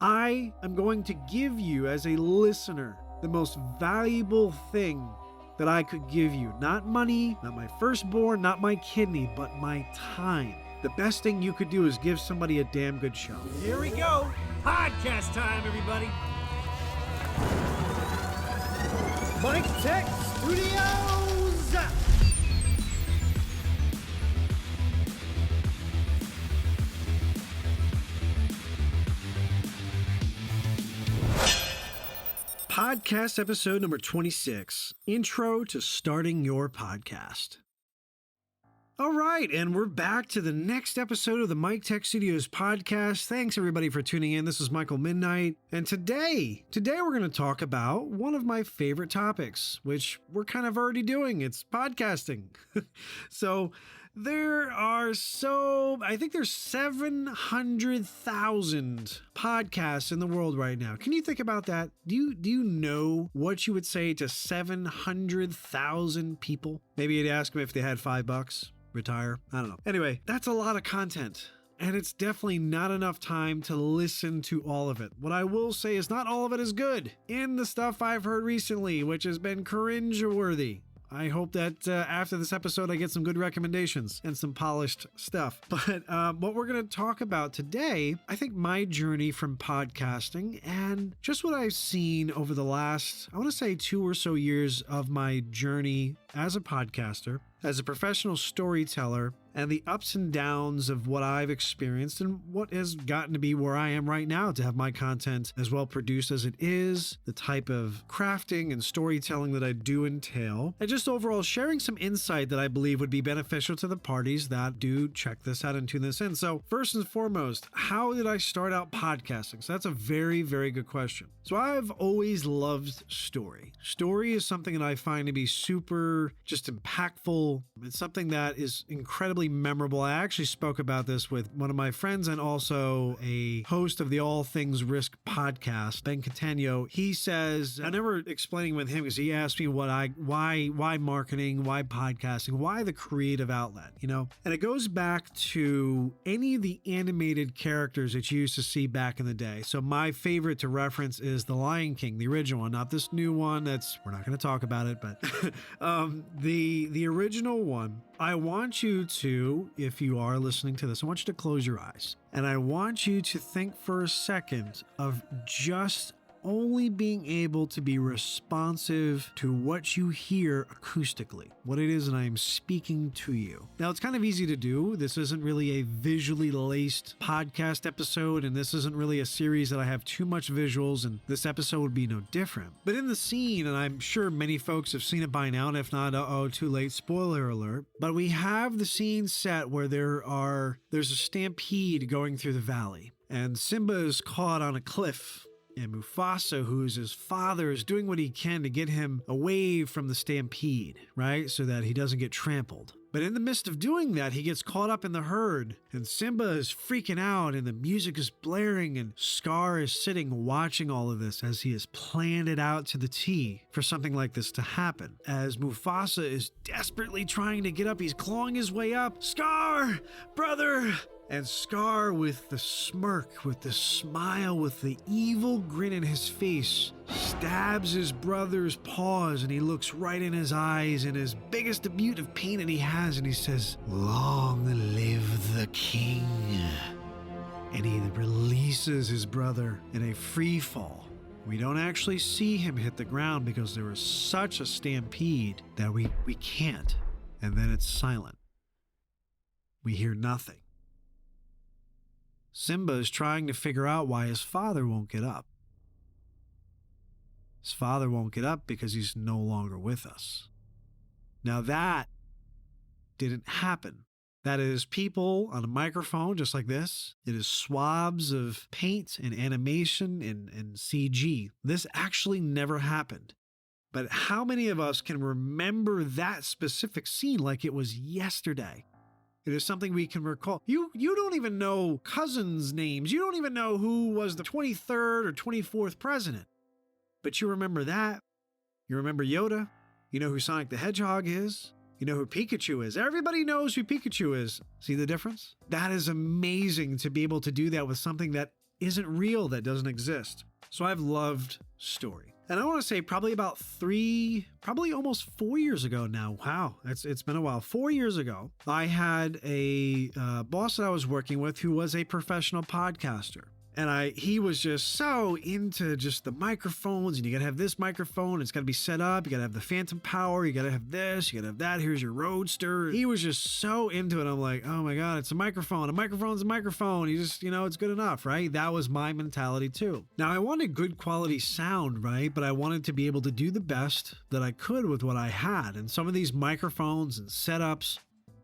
I am going to give you, as a listener, the most valuable thing that I could give you. Not money, not my firstborn, not my kidney, but my time. The best thing you could do is give somebody a damn good show. Here we go. Podcast time, everybody. Mik Tek Studios. Podcast episode number 26, Intro to Starting Your Podcast. All right, and we're back to the next episode of the Mik Tek Studios Podcast. Thanks, everybody, for tuning in. This is Michael Midnight, and today we're going to talk about one of my favorite topics, which we're kind of already doing. It's podcasting. So I think there's 700,000 podcasts in the world right now. Can you think about that? Do you know what you would say to 700,000 people? Maybe you'd ask them if they had $5, retire. I don't know. Anyway, that's a lot of content. And it's definitely not enough time to listen to all of it. What I will say is not all of it is good. In the stuff I've heard recently, which has been cringe-worthy. I hope that after this episode, I get some good recommendations and some polished stuff. But what we're going to talk about today, I think my journey from podcasting and just what I've seen over the last, I want to say 2 or so years of my journey as a podcaster, as a professional storyteller, and the ups and downs of what I've experienced and what has gotten to be where I am right now to have my content as well produced as it is, the type of crafting and storytelling that I do entail, and just overall sharing some insight that I believe would be beneficial to the parties that do check this out and tune this in. So first and foremost, how did I start out podcasting? So that's a very, very good question. So I've always loved story. Story is something that I find to be super just impactful. It's something that is incredibly memorable. I actually spoke about this with one of my friends and also a host of the All Things Risk podcast, Ben Catania. He says, I remember explaining with him because he asked me why marketing, why podcasting, why the creative outlet, and it goes back to any of the animated characters that you used to see back in the day. So my favorite to reference is The Lion King, the original one, not this new one. We're not going to talk about it, but the original one. I want you to, if you are listening to this, I want you to close your eyes. And I want you to think for a second of just only being able to be responsive to what you hear acoustically, what it is that I am speaking to you. Now, it's kind of easy to do. This isn't really a visually laced podcast episode, and this isn't really a series that I have too much visuals, and this episode would be no different. But in the scene, and I'm sure many folks have seen it by now, and if not, too late, spoiler alert, but we have the scene set where there's a stampede going through the valley, and Simba is caught on a cliff. And Mufasa, who's his father, is doing what he can to get him away from the stampede, right? So that he doesn't get trampled. But in the midst of doing that, he gets caught up in the herd, and Simba is freaking out, and the music is blaring, and Scar is sitting watching all of this as he has planned it out to the T for something like this to happen. As Mufasa is desperately trying to get up, he's clawing his way up. Scar, brother! And Scar, with the smirk, with the smile, with the evil grin in his face, stabs his brother's paws, and he looks right in his eyes in his biggest debut of pain that he has, and he says, "Long live the king." And he releases his brother in a free fall. We don't actually see him hit the ground because there was such a stampede that we can't. And then it's silent. We hear nothing. Simba is trying to figure out why his father won't get up. His father won't get up because he's no longer with us. Now that didn't happen. That is people on a microphone just like this. It is swabs of paint and animation and CG. This actually never happened. But how many of us can remember that specific scene like it was yesterday? It is something we can recall. You don't even know cousins' names. You don't even know who was the 23rd or 24th president. But you remember that. You remember Yoda. You know who Sonic the Hedgehog is. You know who Pikachu is. Everybody knows who Pikachu is. See the difference? That is amazing to be able to do that with something that isn't real, that doesn't exist. So I've loved story. And I want to say probably about almost 4 years ago now. Wow, it's been a while. 4 years ago, I had a boss that I was working with who was a professional podcaster. And he was just so into just the microphones, and you gotta have this microphone, it's gotta be set up, you gotta have the phantom power, you gotta have this, you gotta have that, here's your Roadster. He was just so into it. I'm like, oh my God, it's a microphone. A microphone's a microphone. You just, it's good enough, right? That was my mentality too. Now, I wanted good quality sound, right? But I wanted to be able to do the best that I could with what I had. And some of these microphones and setups,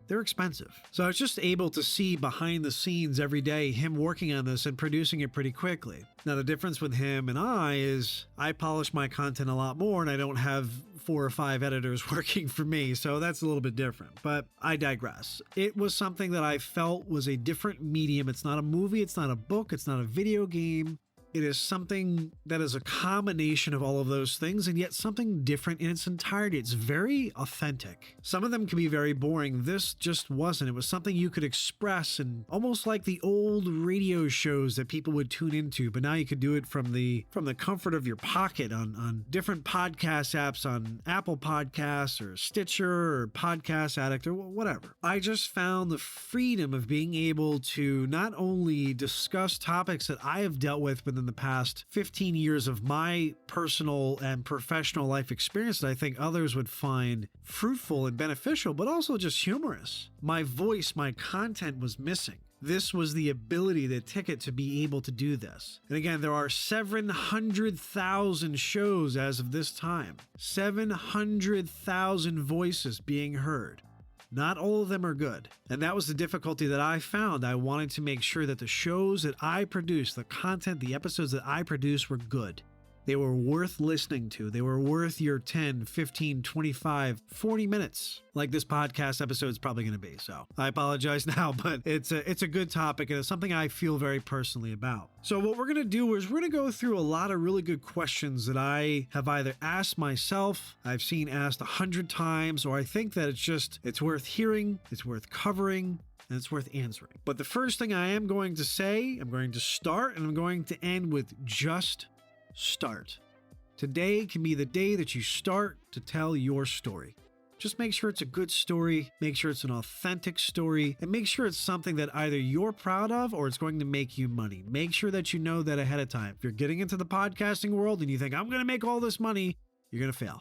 they're expensive. So I was just able to see behind the scenes every day him working on this and producing it pretty quickly. Now, the difference with him and I is I polish my content a lot more, and I don't have 4 or 5 editors working for me. So that's a little bit different, but I digress. It was something that I felt was a different medium. It's not a movie. It's not a book. It's not a video game. It is something that is a combination of all of those things, and yet something different in its entirety. It's very authentic. Some of them can be very boring. This just wasn't. It was something you could express, and almost like the old radio shows that people would tune into, but now you could do it from the comfort of your pocket on different podcast apps, on Apple Podcasts or Stitcher or Podcast Addict or whatever. I just found the freedom of being able to not only discuss topics that I have dealt with within the past 15 years of my personal and professional life experience that I think others would find fruitful and beneficial, but also just humorous. My voice, my content was missing. This was the ability, the ticket to be able to do this. And again, there are 700,000 shows as of this time. 700,000 voices being heard. Not all of them are good. And that was the difficulty that I found. I wanted to make sure that the shows that I produced, the content, the episodes that I produced were good. They were worth listening to. They were worth your 10, 15, 25, 40 minutes, like this podcast episode is probably going to be. So I apologize now, but it's a good topic, and it's something I feel very personally about. So what we're going to do is we're going to go through a lot of really good questions that I have either asked myself, I've seen asked 100 times, or I think that it's worth hearing, it's worth covering, and it's worth answering. But the first thing I am going to say, I'm going to start, and I'm going to end with just start. Today can be the day that you start to tell your story. Just make sure it's a good story, make sure it's an authentic story, and make sure it's something that either you're proud of or it's going to make you money. Make sure that you know that ahead of time. If you're getting into the podcasting world and you think, I'm going to make all this money, you're going to fail.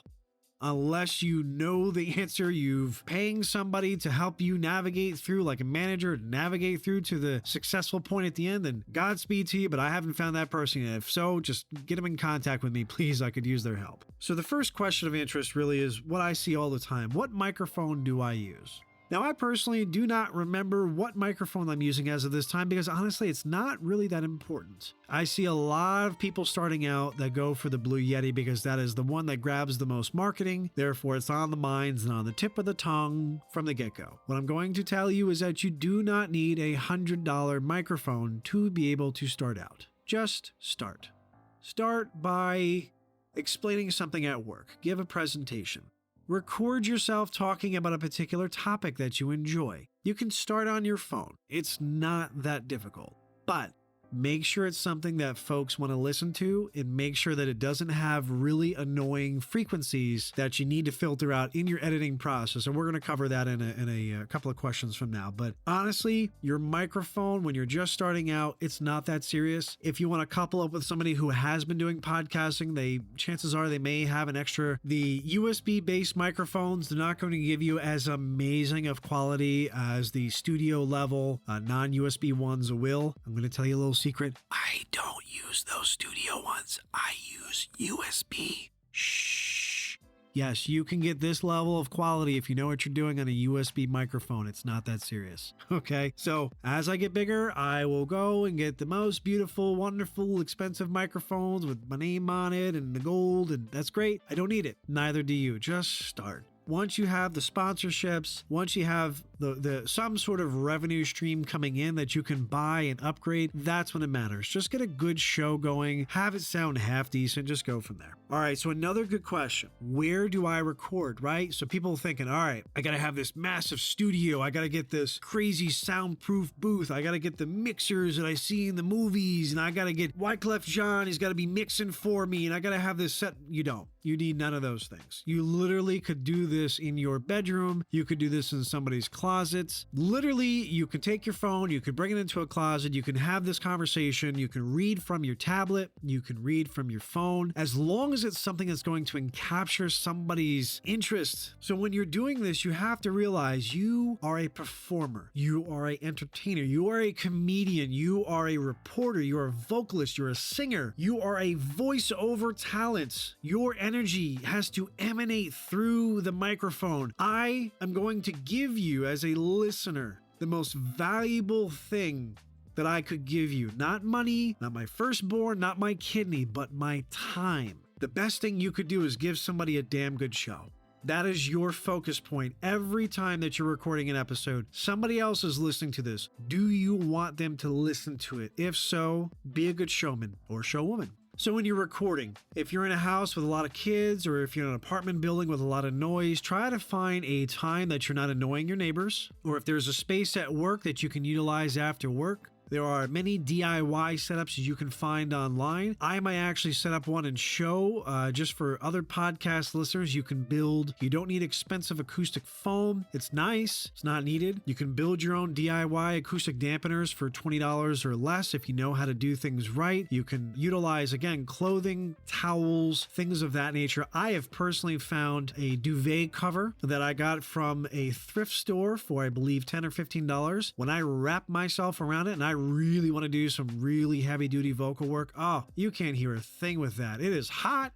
Unless you know the answer, you've paying somebody to help you navigate through, like a manager, navigate through to the successful point at the end, then Godspeed to you, but I haven't found that person yet. If so, just get them in contact with me, please. I could use their help. So the first question of interest really is what I see all the time. What microphone do I use? Now, I personally do not remember what microphone I'm using as of this time because honestly, it's not really that important. I see a lot of people starting out that go for the Blue Yeti because that is the one that grabs the most marketing. Therefore, it's on the minds and on the tip of the tongue from the get-go. What I'm going to tell you is that you do not need a $100 microphone to be able to start out. Just start. Start by explaining something at work. Give a presentation. Record yourself talking about a particular topic that you enjoy. You can start on your phone. It's not that difficult, but make sure it's something that folks want to listen to and make sure that it doesn't have really annoying frequencies that you need to filter out in your editing process. And we're going to cover that in a couple of questions from now. But honestly, your microphone, when you're just starting out, it's not that serious. If you want to couple up with somebody who has been doing podcasting, chances are they may have an extra. The USB-based microphones, they're not going to give you as amazing of quality as the studio level non-USB ones will. I'm going to tell you a little secret. I don't use those studio ones. I use USB. Shh. Yes, you can get this level of quality if you know what you're doing on a USB microphone. It's not that serious. Okay, so as I get bigger, I will go and get the most beautiful, wonderful, expensive microphones with my name on it and the gold, and that's great. I don't need it. Neither do you. Just start. Once you have the sponsorships, once you have the some sort of revenue stream coming in that you can buy and upgrade, that's when it matters. Just get a good show going, have it sound half decent, just go from there. All right, so another good question. Where do I record, right? So people thinking, all right, I got to have this massive studio. I got to get this crazy soundproof booth. I got to get the mixers that I see in the movies, and I got to get Wyclef Jean. He's got to be mixing for me, and I got to have this set. You don't. You need none of those things. You literally could do this in your bedroom. You could do this in somebody's closets. Literally, you can take your phone, you can bring it into a closet, you can have this conversation, you can read from your tablet, you can read from your phone, as long as it's something that's going to capture somebody's interest. So when you're doing this, you have to realize you are a performer, you are an entertainer, you are a comedian, you are a reporter, you're a vocalist, you're a singer, you are a voiceover talent. Your energy has to emanate through the microphone. I am going to give you, as a listener, the most valuable thing that I could give you. Not money, not my firstborn, not my kidney, but my time. The best thing you could do is give somebody a damn good show. That is your focus point. Every time that you're recording an episode, somebody else is listening to this. Do you want them to listen to it? If so, be a good showman or showwoman. So when you're recording, if you're in a house with a lot of kids, or if you're in an apartment building with a lot of noise, try to find a time that you're not annoying your neighbors, or if there's a space at work that you can utilize after work. There are many DIY setups you can find online. I might actually set up one and show just for other podcast listeners. You can build. You don't need expensive acoustic foam. It's nice. It's not needed. You can build your own DIY acoustic dampeners for $20 or less if you know how to do things right. You can utilize, again, clothing, towels, things of that nature. I have personally found a duvet cover that I got from a thrift store for, I believe, $10 or $15. When I wrap myself around it and I really want to do some really heavy duty vocal work, oh, you can't hear a thing with that. It is hot,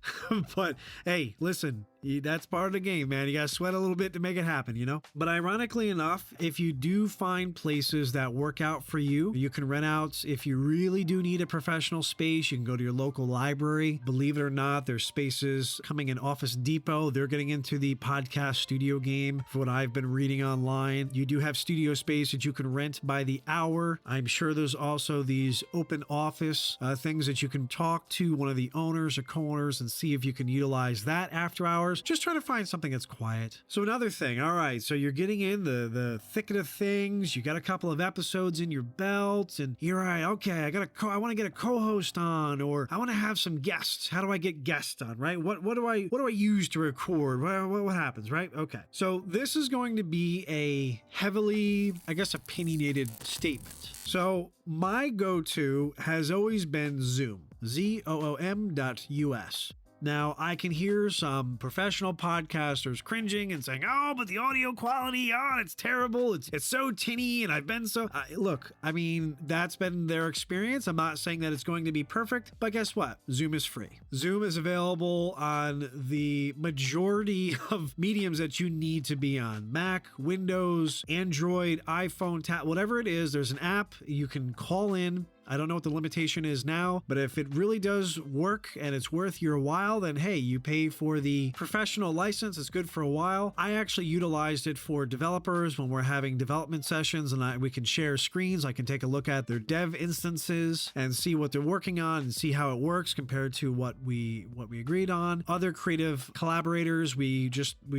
but hey, listen, that's part of the game, man. You got to sweat a little bit to make it happen, you know? But ironically enough, if you do find places that work out for you, you can rent out. If you really do need a professional space, you can go to your local library. Believe it or not, there's spaces coming in Office Depot. They're getting into the podcast studio game for what I've been reading online. You do have studio space that you can rent by the hour. I'm sure there's also these open office things that you can talk to one of the owners or co-owners and see if you can utilize that after hours. Just try to find something that's quiet. So another thing, all right, so you're getting in the thicket of things. You got a couple of episodes in your belt, and you're all right, okay, I want to get a co-host on, or I want to have some guests. How do I get guests on, right? What do I use to record? What happens, right? Okay. So this is going to be a heavily, I guess, opinionated statement. So my go-to has always been Zoom, ZOOM.us. Now, I can hear some professional podcasters cringing and saying, oh, but the audio quality, it's terrible. It's so tinny, and I've been so... Look, I mean, that's been their experience. I'm not saying that it's going to be perfect, but guess what? Zoom is free. Zoom is available on the majority of mediums that you need to be on. Mac, Windows, Android, iPhone, whatever it is, there's an app. You can call in. I don't know what the limitation is now, but if it really does work and it's worth your while, then hey, you pay for the professional license. It's good for a while. I actually utilized it for developers when we're having development sessions, and we can share screens. I can take a look at their dev instances and see what they're working on and see how it works compared to what we agreed on. Other creative collaborators, we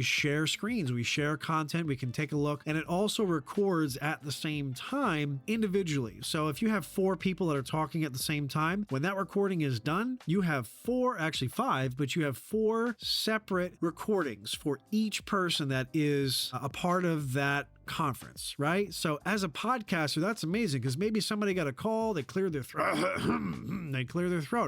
share screens, we share content, we can take a look, and it also records at the same time individually. So if you have 4 people that are talking at the same time, when that recording is done, you have 5, but you have 4 separate recordings for each person that is a part of that conference, right? So as a podcaster, that's amazing, because maybe somebody got a call, they cleared their throat,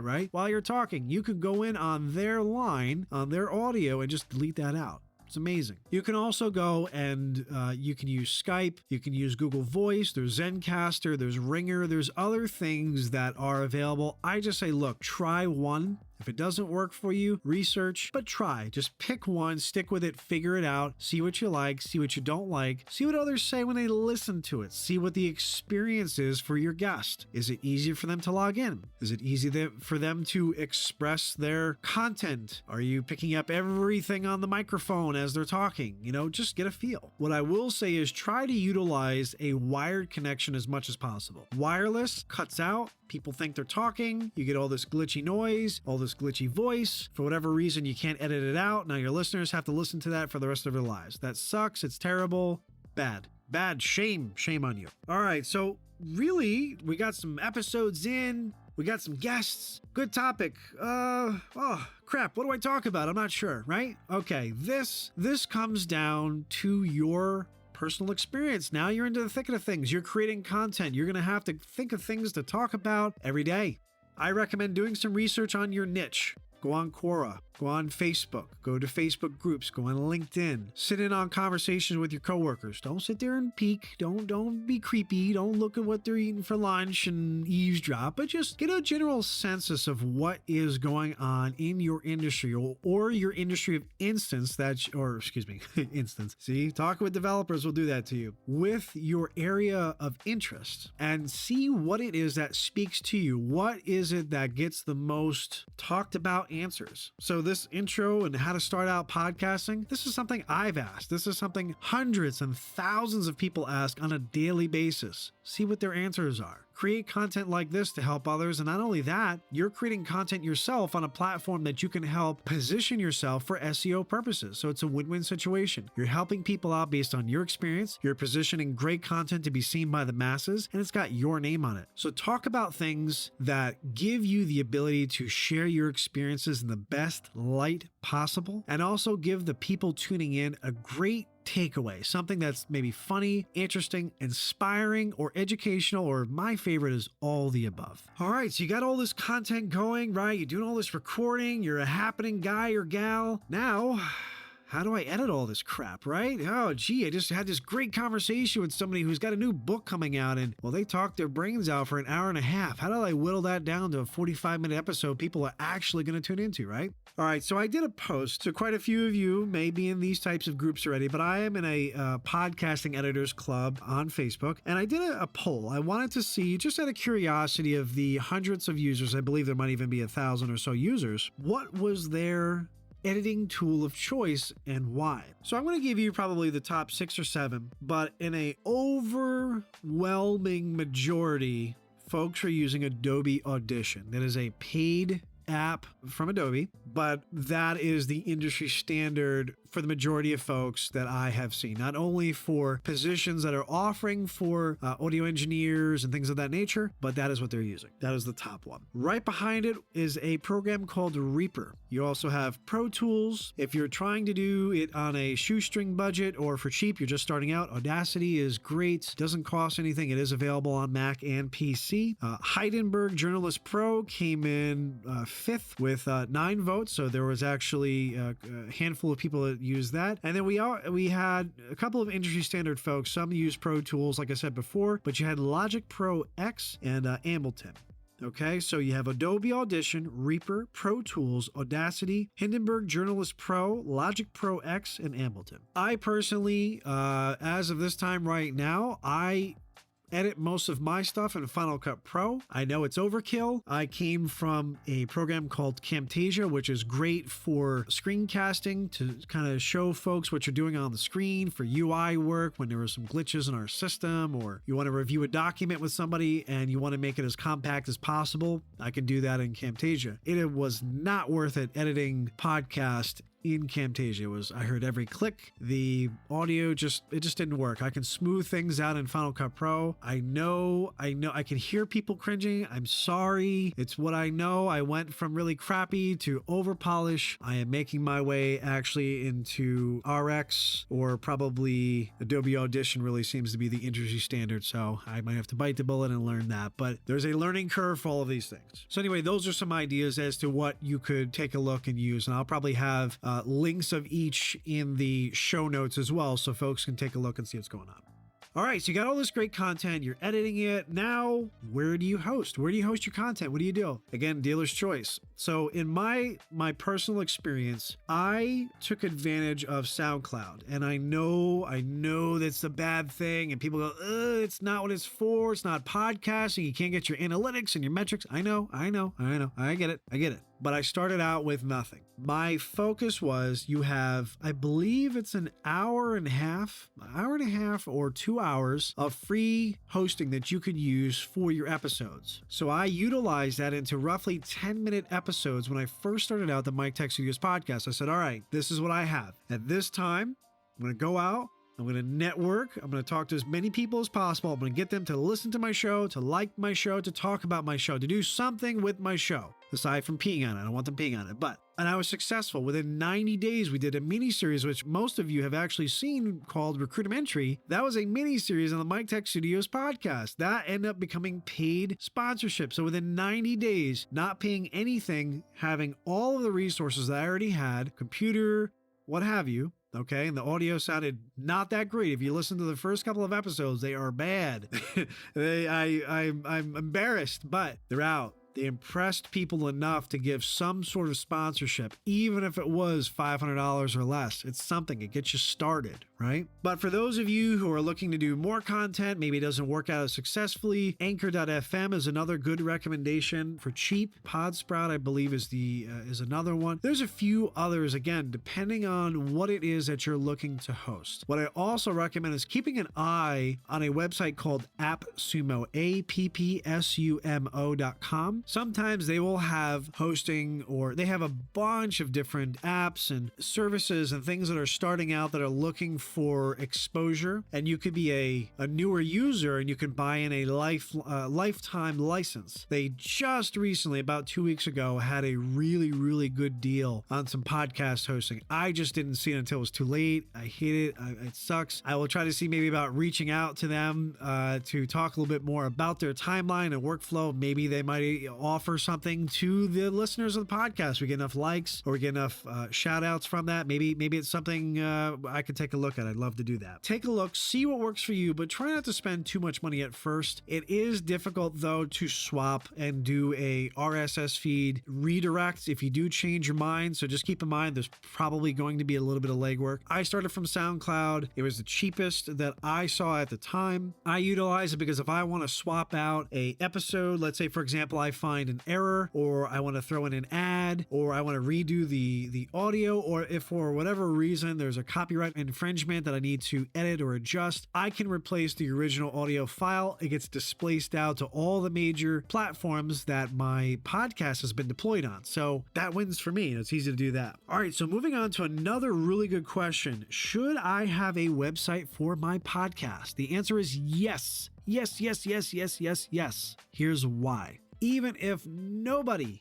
right? While you're talking, you could go in on their line, on their audio, and just delete that out. It's amazing. You can also go and you can use Skype, you can use Google Voice, there's Zencaster, there's Ringer, there's other things that are available. I just say, look, try one. If it doesn't work for you, research, but try. Just pick one, stick with it, figure it out, see what you like, see what you don't like, see what others say when they listen to it, see what the experience is for your guest. Is it easy for them to log in? Is it easy for them to express their content? Are you picking up everything on the microphone as they're talking? Just get a feel. What I will say is try to utilize a wired connection as much as possible. Wireless cuts out. People think they're talking. You get all this glitchy noise, all this glitchy voice. For whatever reason, you can't edit it out. Now your listeners have to listen to that for the rest of their lives. That sucks. It's terrible. Bad. Shame on you. All right. So really, we got some episodes in. We got some guests. Good topic. Crap. What do I talk about? I'm not sure, right? Okay. This comes down to your personal experience. Now you're into the thick of things. You're creating content. You're going to have to think of things to talk about every day. I recommend doing some research on your niche. Go on Quora, go on Facebook, go to Facebook groups, go on LinkedIn, sit in on conversations with your coworkers. Don't sit there and peek. Don't be creepy. Don't look at what they're eating for lunch and eavesdrop, but just get a general census of what is going on in your industry or your industry of instance instance. See, talking with developers will do that to you with your area of interest and see what it is that speaks to you. What is it that gets the most talked about answers? So this intro and how to start out podcasting, this is something I've asked. This is something hundreds and thousands of people ask on a daily basis. See what their answers are. Create content like this to help others. And not only that, you're creating content yourself on a platform that you can help position yourself for SEO purposes. So it's a win-win situation. You're helping people out based on your experience. You're positioning great content to be seen by the masses, and it's got your name on it. So talk about things that give you the ability to share your experiences in the best light possible, and also give the people tuning in a great takeaway, something that's maybe funny, interesting, inspiring, or educational, or my favorite is all the above. All right, so you got all this content going, right? You're doing all this recording, you're a happening guy or gal. Now, how do I edit all this crap, right? Oh, gee, I just had this great conversation with somebody who's got a new book coming out, and, well, they talked their brains out for an hour and a half. How do I whittle that down to a 45-minute episode people are actually going to tune into, right? All right, so I did a post. So quite a few of you may be in these types of groups already, but I am in a podcasting editors club on Facebook, and I did a poll. I wanted to see, just out of curiosity of the hundreds of users, I believe there might even be 1,000 or so users, what was their editing tool of choice and why. So I'm going to give you probably the top 6 or 7, but in a overwhelming majority, folks are using Adobe Audition. That is a paid app from Adobe, but that is the industry standard for the majority of folks that I have seen, not only for positions that are offering for audio engineers and things of that nature, but that is what they're using. That is the top one. Right behind it is a program called Reaper. You also have Pro Tools. If you're trying to do it on a shoestring budget or for cheap, you're just starting out, Audacity is great. Doesn't cost anything. It is available on Mac and PC. Heidenberg Journalist Pro came in 5th with 9 votes. So there was actually a handful of people that used that. And then we had a couple of industry standard folks. Some use Pro Tools, like I said before, but you had Logic Pro X and Ableton. Okay, so you have Adobe Audition, Reaper, Pro Tools, Audacity, Hindenburg Journalist Pro, Logic Pro X, and Ableton. I personally, as of this time right now, I edit most of my stuff in Final Cut Pro. I know it's overkill. I came from a program called Camtasia, which is great for screencasting to kind of show folks what you're doing on the screen for UI work when there are some glitches in our system, or you want to review a document with somebody and you want to make it as compact as possible. I can do that in Camtasia. It was not worth it editing podcast in Camtasia. I heard every click. The audio it just didn't work. I can smooth things out in Final Cut Pro. I know I can hear people cringing. I'm sorry. It's what I know. I went from really crappy to over polish. I am making my way actually into RX, or probably Adobe Audition really seems to be the industry standard. So I might have to bite the bullet and learn that, but there's a learning curve for all of these things. So anyway, those are some ideas as to what you could take a look and use. And I'll probably have links of each in the show notes as well, so folks can take a look and see what's going on. All right, so you got all this great content, you're editing it. Now, where do you host? Where do you host your content? What do you do? Again, dealer's choice. So in my personal experience, I took advantage of SoundCloud. And I know that's a bad thing. And people go, it's not what it's for. It's not podcasting. You can't get your analytics and your metrics. I know. I get it. But I started out with nothing. My focus was you have, I believe it's an hour and a half or 2 hours of free hosting that you could use for your episodes. So I utilized that into roughly 10-minute episodes when I first started out the Mik Tek Studios podcast. I said, all right, this is what I have. At this time, I'm going to go out. I'm going to network. I'm going to talk to as many people as possible. I'm going to get them to listen to my show, to like my show, to talk about my show, to do something with my show. Aside from peeing on it. I don't want them peeing on it. And I was successful. Within 90 days, we did a mini-series, which most of you have actually seen, called Recruitamentary. That was a mini-series on the Mik Tek Studios podcast. That ended up becoming paid sponsorship. So within 90 days, not paying anything, having all of the resources that I already had, computer, what have you, okay, and the audio sounded not that great. If you listen to the first couple of episodes, they are bad. I'm embarrassed, but they're out. They impressed people enough to give some sort of sponsorship, even if it was $500 or less. It's something. It gets you started, right? But for those of you who are looking to do more content, maybe it doesn't work out as successfully, Anchor.fm is another good recommendation for cheap. Podsprout, I believe, is another one. There's a few others, again, depending on what it is that you're looking to host. What I also recommend is keeping an eye on a website called appsumo, appsumo.com. Sometimes they will have hosting, or they have a bunch of different apps and services and things that are starting out that are looking for exposure. And you could be a newer user and you can buy in a lifetime license. They just recently, about 2 weeks ago, had a really, really good deal on some podcast hosting. I just didn't see it until it was too late. I hate it. It sucks. I will try to see maybe about reaching out to them to talk a little bit more about their timeline and workflow. Maybe they might offer something to the listeners of the podcast. We get enough likes or we get enough shout outs from that. Maybe it's something I could take a look at. I'd love to do that. Take a look, see what works for you, but try not to spend too much money at first. It is difficult though to swap and do a RSS feed redirect if you do change your mind. So just keep in mind there's probably going to be a little bit of legwork. I started from SoundCloud. It was the cheapest that I saw at the time. I utilize it because if I want to swap out a episode, let's say for example I find an error, or I want to throw in an ad, or I want to redo the audio, or if for whatever reason there's a copyright infringement that I need to edit or adjust, I can replace the original audio file. It gets displaced out to all the major platforms that my podcast has been deployed on. So that wins for me. It's easy to do that. All right, so moving on to another really good question. Should I have a website for my podcast? The answer is yes. Yes. Here's why. Even if nobody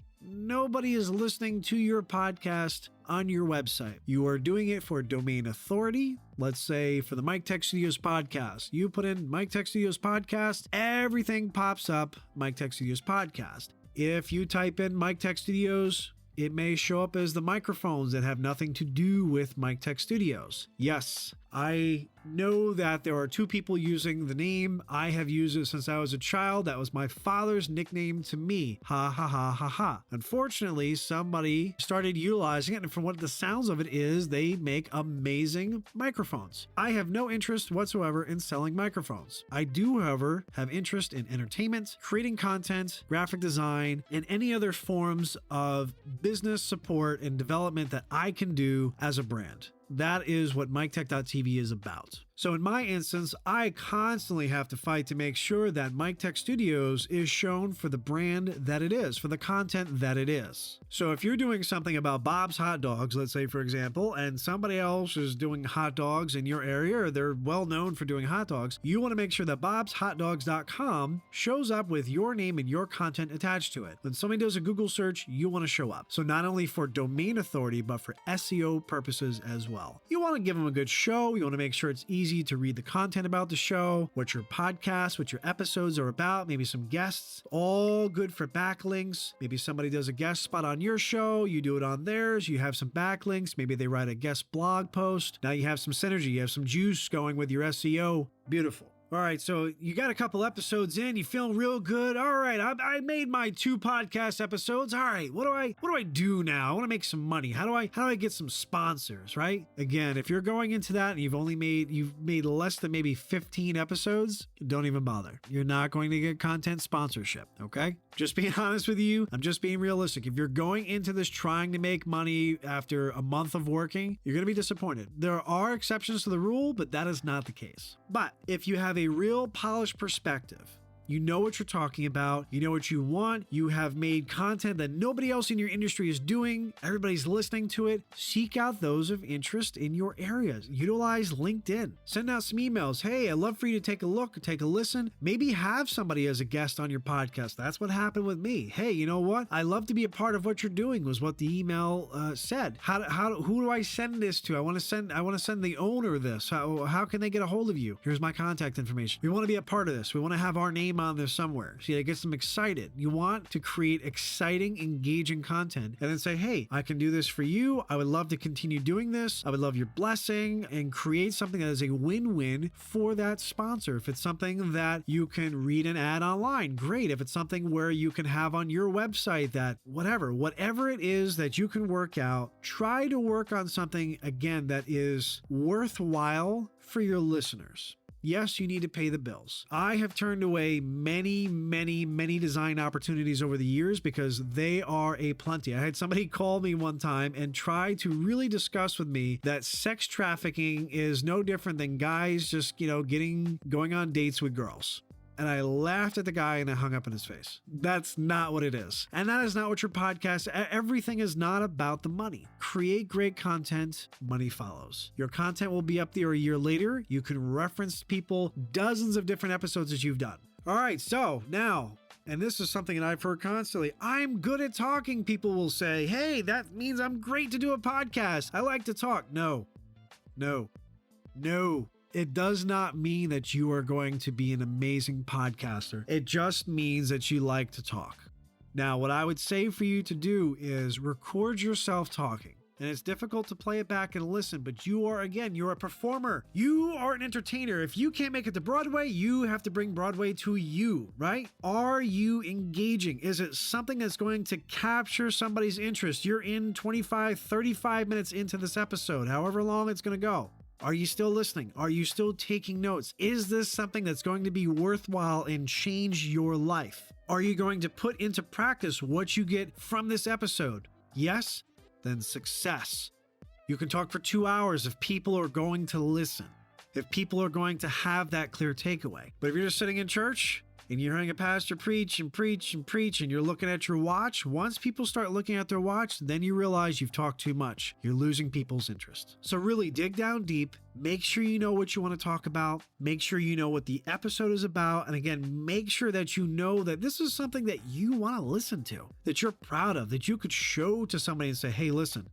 is listening to your podcast on your website, you are doing it for domain authority. Let's say for the Mik Tek Studios Podcast, you put in Mik Tek Studios Podcast, everything pops up Mik Tek Studios Podcast. If you type in Mik Tek Studios, it may show up as the microphones that have nothing to do with Mik Tek Studios. Yes, I know that there are two people using the name. I have used it since I was a child. That was my father's nickname to me. Ha ha ha ha ha. Unfortunately, somebody started utilizing it, and from what the sounds of it is, they make amazing microphones. I have no interest whatsoever in selling microphones. I do, however, have interest in entertainment, creating content, graphic design, and any other forms of business support and development that I can do as a brand. That is what MikTek.tv is about. So in my instance, I constantly have to fight to make sure that Mik Tek Studios is shown for the brand that it is, for the content that it is. So if you're doing something about Bob's Hot Dogs, let's say for example, and somebody else is doing hot dogs in your area, or they're well known for doing hot dogs, you want to make sure that bobshotdogs.com shows up with your name and your content attached to it. When somebody does a Google search, you want to show up. So not only for domain authority, but for SEO purposes as well. You want to give them a good show. You want to make sure it's easy to read the content about the show, what your podcast, what your episodes are about, maybe some guests, all good for backlinks. Maybe somebody does a guest spot on your show, you do it on theirs, you have some backlinks, maybe they write a guest blog post. Now you have some synergy, you have some juice going with your SEO. Beautiful. All right, so you got a couple episodes in, you feeling real good. All right, I made my 2 podcast episodes. All right, what do I do now? I want to make some money. How do I get some sponsors, right? Again, if you're going into that and you've made less than maybe 15 episodes, don't even bother. You're not going to get content sponsorship, okay? Just being honest with you, I'm just being realistic. If you're going into this trying to make money after a month of working, you're going to be disappointed. There are exceptions to the rule, but that is not the case. But if you have a real polished perspective, you know what you're talking about, you know what you want, you have made content that nobody else in your industry is doing, everybody's listening to it, seek out those of interest in your areas. Utilize LinkedIn. Send out some emails. Hey, I'd love for you to take a look, take a listen. Maybe have somebody as a guest on your podcast. That's what happened with me. Hey, you know what? I love to be a part of what you're doing, was what the email said. Who do I send this to? I want to send the owner this. How can they get a hold of you? Here's my contact information. We want to be a part of this. We want to have our name on there somewhere. See, it gets them excited. You want to create exciting, engaging content and then say, hey, I can do this for you. I would love to continue doing this. I would love your blessing, and create something that is a win-win for that sponsor. If it's something that you can read an ad online, great. If it's something where you can have on your website, that whatever it is that you can work out, try to work on something, again, that is worthwhile for your listeners. Yes, you need to pay the bills. I have turned away many design opportunities over the years because they are a plenty. I had somebody call me one time and try to really discuss with me that sex trafficking is no different than guys just, going on dates with girls. And I laughed at the guy and I hung up in his face. That's not what it is. And that is not what your podcast, everything is not about the money. Create great content, money follows. Your content will be up there a year later. You can reference people, dozens of different episodes that you've done. All right, so now, and this is something that I've heard constantly, I'm good at talking. People will say, hey, that means I'm great to do a podcast. I like to talk. No. It does not mean that you are going to be an amazing podcaster. It just means that you like to talk. Now, what I would say for you to do is record yourself talking. And it's difficult to play it back and listen, but you're a performer. You are an entertainer. If you can't make it to Broadway, you have to bring Broadway to you, right? Are you engaging? Is it something that's going to capture somebody's interest? You're in 25, 35 minutes into this episode, however long it's going to go. Are you still listening? Are you still taking notes? Is this something that's going to be worthwhile and change your life? Are you going to put into practice what you get from this episode? Yes? Then success. You can talk for 2 hours if people are going to listen, if people are going to have that clear takeaway. But if you're just sitting in church and you're hearing a pastor preach and you're looking at your watch, once people start looking at their watch, then you realize you've talked too much. You're losing people's interest. So really dig down deep. Make sure you know what you want to talk about. Make sure you know what the episode is about. And again, make sure that you know that this is something that you want to listen to, that you're proud of, that you could show to somebody and say, hey, listen,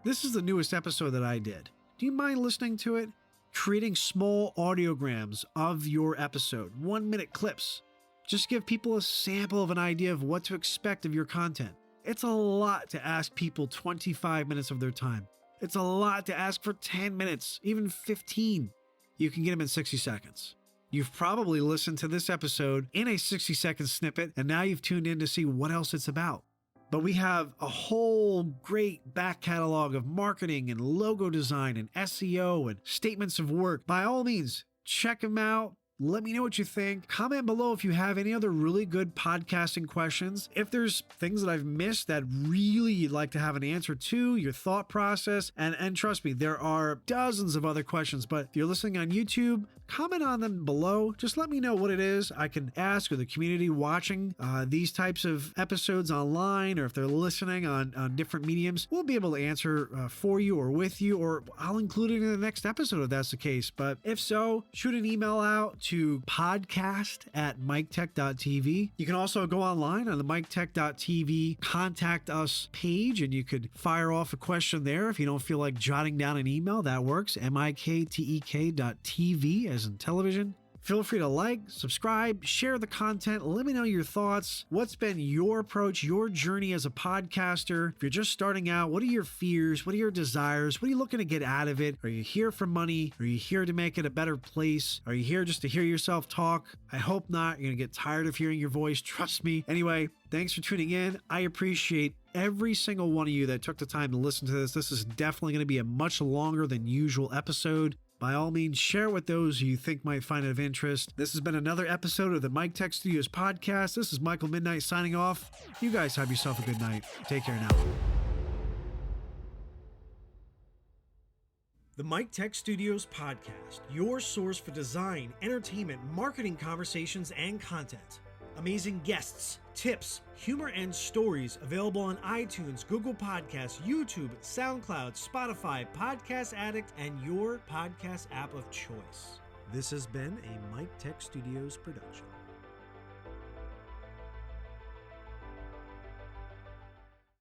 this is the newest episode that I did. Do you mind listening to it? Creating small audiograms of your episode, 1-minute clips. Just give people a sample of an idea of what to expect of your content. It's a lot to ask people 25 minutes of their time. It's a lot to ask for 10 minutes, even 15. You can get them in 60 seconds. You've probably listened to this episode in a 60-second snippet, and now you've tuned in to see what else it's about. But we have a whole great back catalog of marketing and logo design and SEO and statements of work. By all means, check them out. Let me know what you think. Comment below if you have any other really good podcasting questions. If there's things that I've missed that really you'd like to have an answer to, your thought process. And trust me, there are dozens of other questions. But if you're listening on YouTube, comment on them below. Just let me know what it is I can ask, or the community watching these types of episodes online, or if they're listening on different mediums, we'll be able to answer for you or with you, or I'll include it in the next episode if that's the case. But if so, shoot an email out to podcast@miktek.tv. You can also go online on the miktek.tv contact us page, and you could fire off a question there if you don't feel like jotting down an email. That works. miktek.tv as in television. Feel free to like, subscribe, share the content. Let me know your thoughts. What's been your approach, your journey as a podcaster? If you're just starting out, what are your fears? What are your desires? What are you looking to get out of it? Are you here for money? Are you here to make it a better place? Are you here just to hear yourself talk? I hope not. You're going to get tired of hearing your voice. Trust me. Anyway, thanks for tuning in. I appreciate every single one of you that took the time to listen to this. This is definitely going to be a much longer than usual episode. By all means, share with those who you think might find it of interest. This has been another episode of the Mik Tek Studios Podcast. This is Michael Midnight signing off. You guys have yourself a good night. Take care now. The Mik Tek Studios Podcast, your source for design, entertainment, marketing conversations, and content. Amazing guests, tips, humor, and stories available on iTunes, Google Podcasts, YouTube, SoundCloud, Spotify, Podcast Addict, and your podcast app of choice. This has been a Mik Tek Studios production.